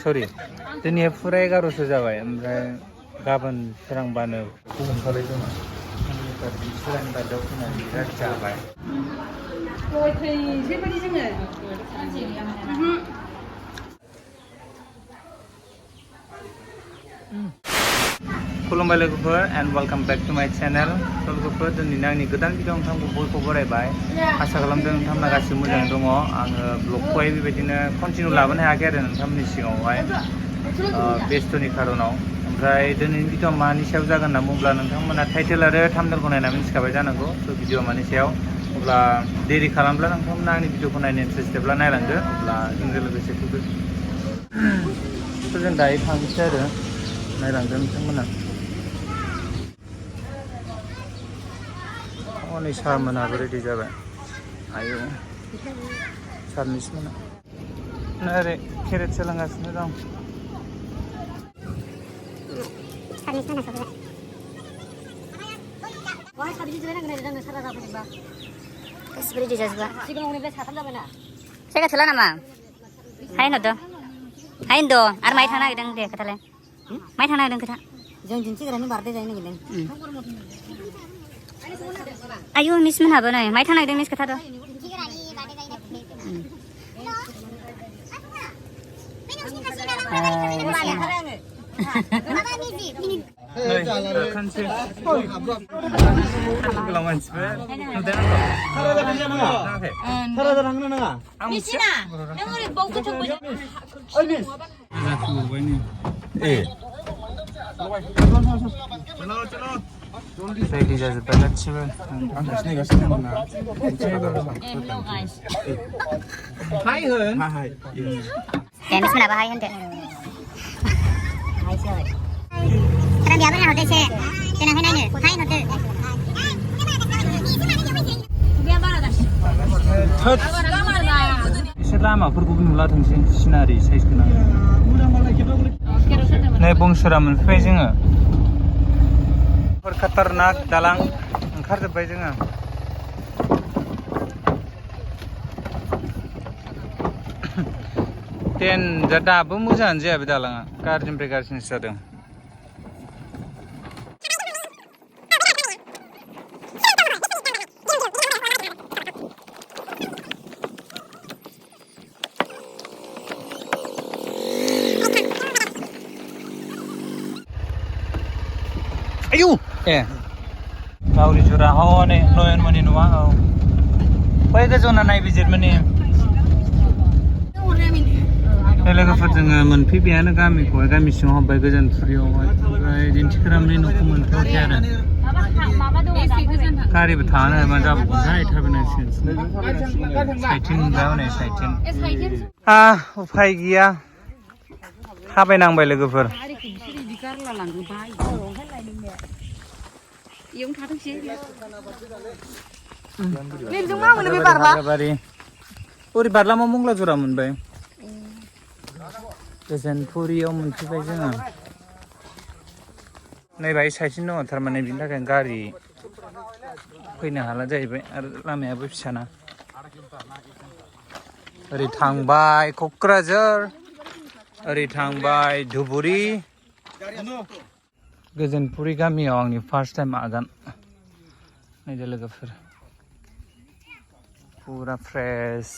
सरि दिनै फुरा 11सो जाबाय ओमफ्राय गाबोन सोरांबानो बुहुमखाबाय जोङो सोरांनि बादाव फैनानै बिराद जाबाय खुलुमबाय लोगोफोर एन्ड वेलकाम बेक टु माय चेनेल लोगोफोर दिनैनो आंनि गोदान भिडिअ नोंथांखौ बयखौबो बरायबाय आसा खालामदों नोंथांमोना गासिबो मोजाङै दङ आङो ब्लगखौहाय बेबायदिनो कन्टिनिउ लाबोनो हायाखै आरो नोंथांमोननि सिगाङावहाय बेस्थ'नि खारनाव ओमफ्राय दिनैनि भिडिअ मानि सायाव जागोन होनना बुङोब्ला नोंथांमोना टाइटेल आरो थाम्बनेलखौ नायना मिथिखाबाय जानांगौ स' भिडिअ मानि सायाव अब्ला देरि खालामब्ला नोंथांमोना आंनि भिडिअखौ नायनो इन्टारेस्टेडब्ला नायलांदो अब्ला जोंजों लोगोसे फैदो जों दायो थांनोसै आरो नायलांदो नोंथांमोना हनै सारमोनाबो रेडि जाबाय आयौ सारनिसमोना ओरै केरेट सोलोंगासिनो दं जायगा थोला नामा हायन हरदो हायन द' आरो माइ थांनो नागिरदों दे खोथालाय माइ थांनो नागिरदों खोथा जों दिन्थिग्रानि बार्थडे जानो नागिरदों आयु मिस मोनहाबो नै माइ थांनो नागिरदों मिस खोथाथ' रेडि जाजोब्बाय गासिबो हाय होन दे मिस मोनहाबो हाय होनदो Sekarang dia apa hotel sih? Jangan hendak ni, hai hotel. Dia apa dah? एसे लामाफोरखौबो नुला थांसै सिनारि साइज गोनां नै बंसुरा मोनफैबाय जोङो खातारनाक दालां ओंखारजोब्बाय जोङो दाबो मोजाङानो जाया बे दालाङा गाज्रिनिफ्राय गाज्रिसो जादों आयु ए गावरि जरा हनै नयनमनि नङा औ बै गोजौना नायबिजिरमोननि लोगोफोर जोङो मोनफैबायानो गामिखौहाय गामि सिङाव हाबबाय गोजोनपुरियावहाय ओमफ्राय दिन्थिग्रामनि न'खौ मोनथ'वाखै आरो गारिबो थाङानो मा जाबावगोनथाय थाबायनांसिगोन साइथिं नुबाय हनै साइथिं उफाय गैया थाबायनांबाय लोगोफोर ओरै बारला मा मंग्ला जरा मोनबाय गोजोनपुरियाव मोनफैबाय जोङो नै बाहाय साइथिं दङ थारमाने बिनि थाखायनो गारि फैनो हाला जाहैबाय आरो लामायाबो फिसाना ओरै थांबाय क'क्राझार ओरै थांबाय धुबुरी गोजोनपुरि गामियाव आंनि फार्स्ट टाइम आगान नायदो लोगोफोर फुरा फ्रेश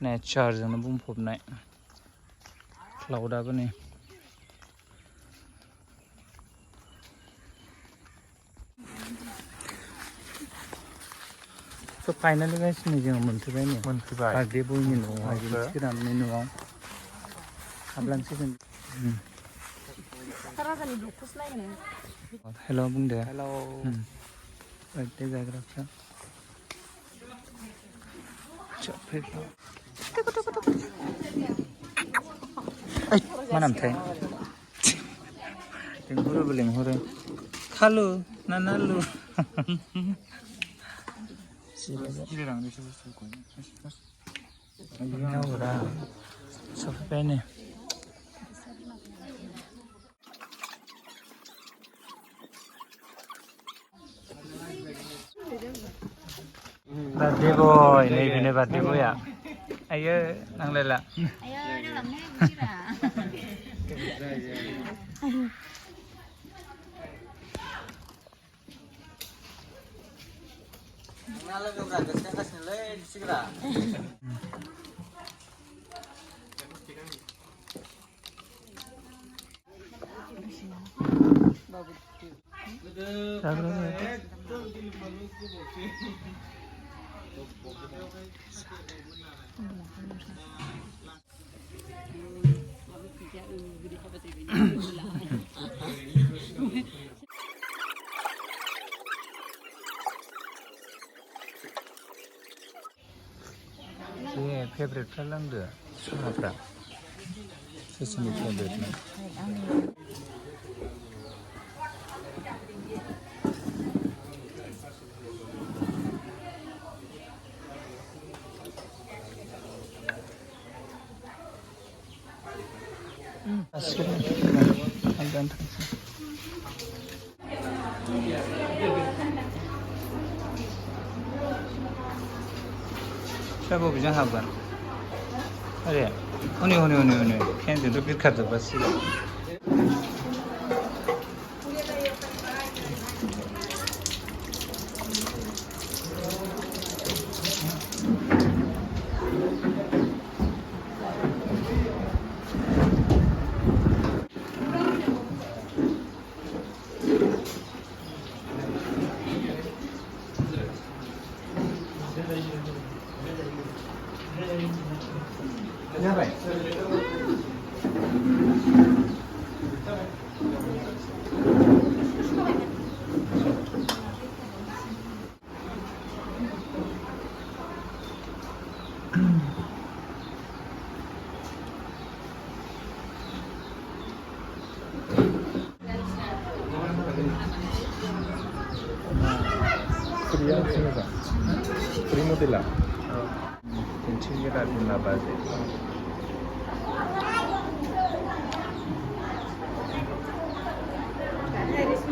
नेचारजोंनो बुंफबनाय क्लाउडाबो नै स' फाइनालि गासिनो जोङो मोनफैबाय नै बार्थडे बयनि न'आवहाय दिन्थिग्रामनि न'आव हाबलांसिगोन हेल' बुंदो हेल' बार्थडे जाग्राफ्रा मा नामथाय लेंहरोबो लेंहरो खालु ना नालु सफैबाय नै birthday boy, ini birthday boy ya. Ayo, nang lela. Ayo, nang lela. Ini favorite film deh, apa? Sesungguhnya favorite. Siapa bisa haban? Ada? Oni. Kan itu lebih kata pasti. Siapa? Pria sini kan? Primo de la. Cincin kita di base.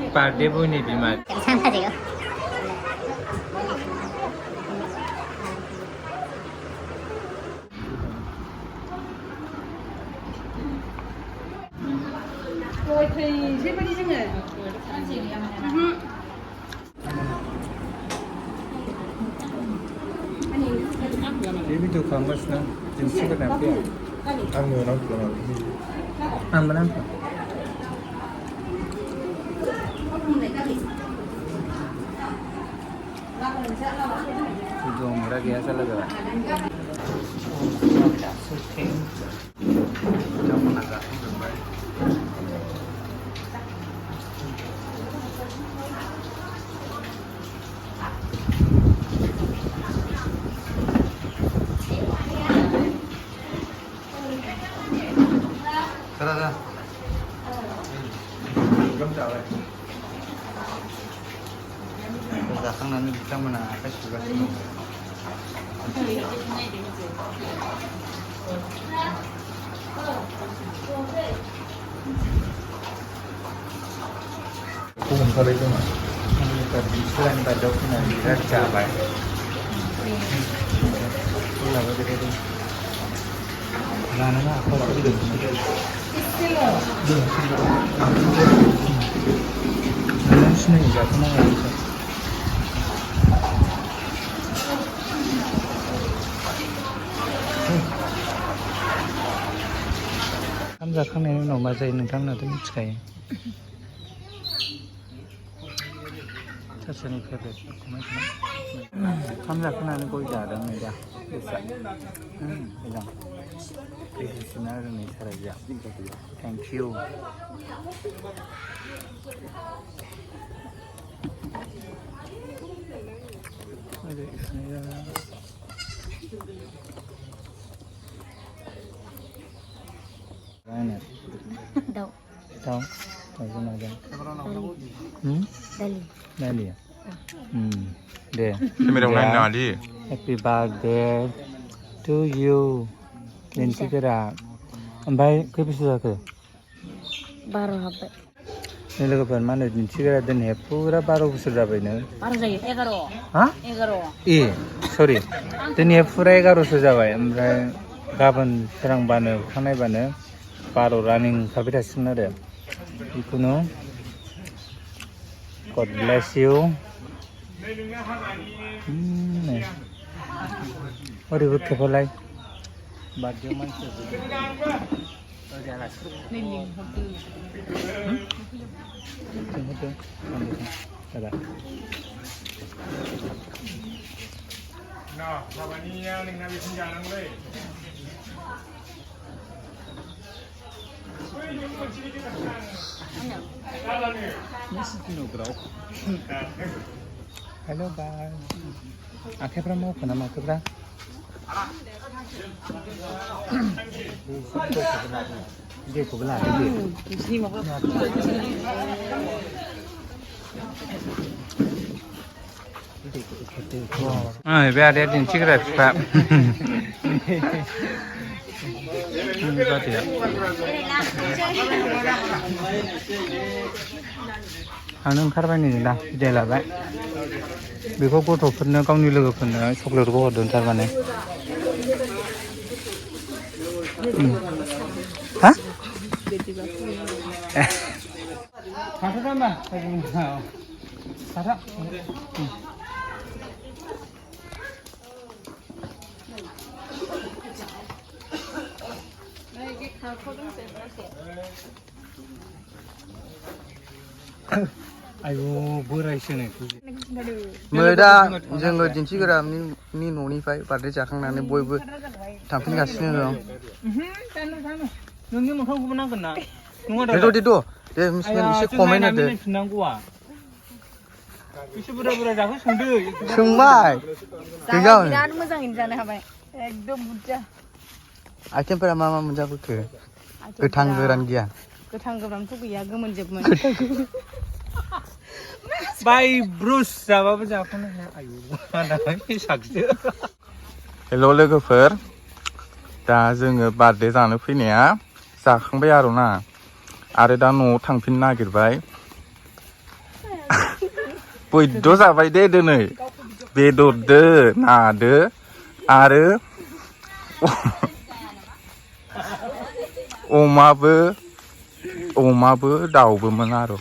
Party bunyi bimat. Sana juga. Ini tuh kamus na, jenis kenapa? Ang itu murah biasa lah kan? Terus. Belakangan kita menarik juga sih. Bukan kalau itu mah. Ini tadi selain pada dokumen Birat Jasina. Itulah begitu itu. Nah, apa itu? Sini juga kena bisa. जाखांनायनि उनाव मा जायो नोंथांमोनाथ' मिथिखायो सोरनि favourite ओंखाम जाखांनानै गय जादों नै दा मोजां दैसिना आरो नै सारायजा thank you Tahu sama ada. Dali ya. Deh. Happy birthday to you. Nanti kira. Ambai kepisah ke? Baru apa? Ini logopan mana? Nanti kira dan pura baru besar apa ini? Baru saja 11. Hah? 11. Sorry. Dan pura 11 saja. Ambai kapan serang bana, kanai bana. बार'रानि ओंखारबाय थासिगोन आरो जिखुनु God bless you ओरैबो खेबलाय बार्डेआव मानसि हेल' बाय आखाइफ्रा मावखो नामा आखाइफ्रा दैखौबो लादो बे आदाया दिन्थिग्रा बिफा आंनो ओंखारबाय नै दा बिदाय लाबाय बेखौ गथ'फोरनो गावनि लोगोफोरनो चक्लेटखौ हरदों थारमाने हा आयु बोरायसो नै दा जोङो दिन्थिग्रानि न'निफ्राय बार्डे जाखांनानै बयबो थांफिनगासिनो दं नोंनि मोखांखौबो नांगोन ना दे एसे कमेन्ट होदो एसे बुरजा बुरजा जाखो सोंदो सोंबाय बिराद मोजाङैनो जानो हाबाय एकदम बुरजा आइटेमफोरा मा मा मोनजाबोखो गोथां गोरान गैया गोथां गोरानथ' गैया गोमोनजोबमोन बाय ब्रुस जाबाबो जाख'नो हाया आयु साखिदो हेल' लोगोफोर दा जोङो बार्डे जानो फैनाया जाखांबाय आरोना आरो दा न'आव थांफिननो नागिरबाय बयद' जाबाय दे दिनै बेदरदो नादो आरो अमाबो दाउबोमोन आरो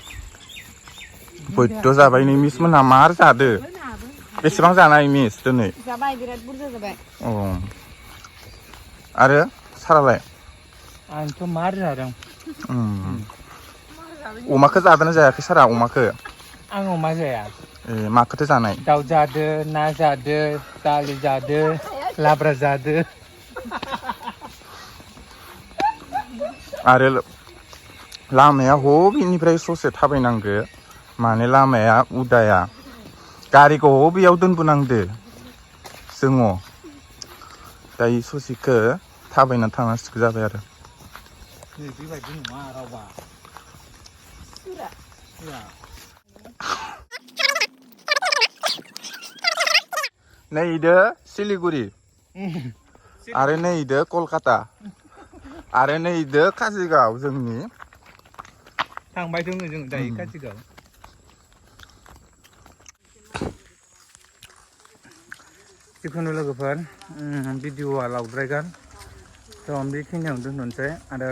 बयद' जाबाय नै मिस मोनहा मार जादो बेसेबां जानाय मिस दिनै जाबाय बिराद बुरजा जाबाय अ आरो सारालाय आंथ' मार जादों अमाखौ जादोंना जायाखै सारा अमाखौ आं अमा जाया ए माखौथो जानाय दाउ जादो ना जादो दालि जादो लाब्रा जादो आरो लामाया हबिनिफ्राय ससे थाबायनांगो माने लामाया उदाया गारिखौ हबियाव दोनबोनांदो जोङो दायो ससेखौ थाबायना थांनांसिगौ जाबाय आरो बेबायदि नङा रावबा नै इदो सिलिगुरि आरो नै इदो कलकाता आरो नै इदो काजिगाव जोंनि थांबाय दङ जों दायो काजिगाव जिखुनु लोगोफोर भिडिअआ लावद्रायगोन थ' बेखिनियावनो दोनथ'नोसै आरो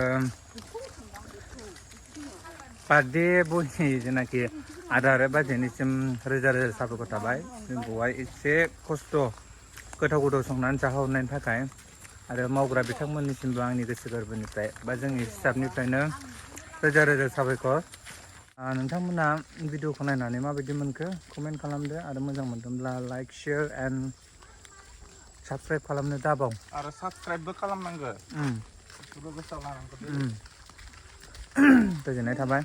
बार्डे बयनि जेनाखि आदा आरो बाजैनिसिम रोजा रोजा साबायखर थाबाय जोंखौहाय एसे खस्थ' गोथाव गोथाव संनानै जाहोहरनायनि थाखाय आरो मावग्रा बिथांमोननिसिमबो आंनि गोसो गोरबोनिफ्राय बा जोंनि स्टाफनिफ्रायनो रोजा रोजा साबायखर नोंथांमोना भिडिअखौ नायनानै माबायदि मोनखो कमेन्ट खालामदो आरो मोजां मोनदोंब्ला लाइक शेयार एन्ड साबस्क्राइब खालामनो दाबाव आरो साबस्क्राइबबो खालामनांगो गोजोननाय थाबाय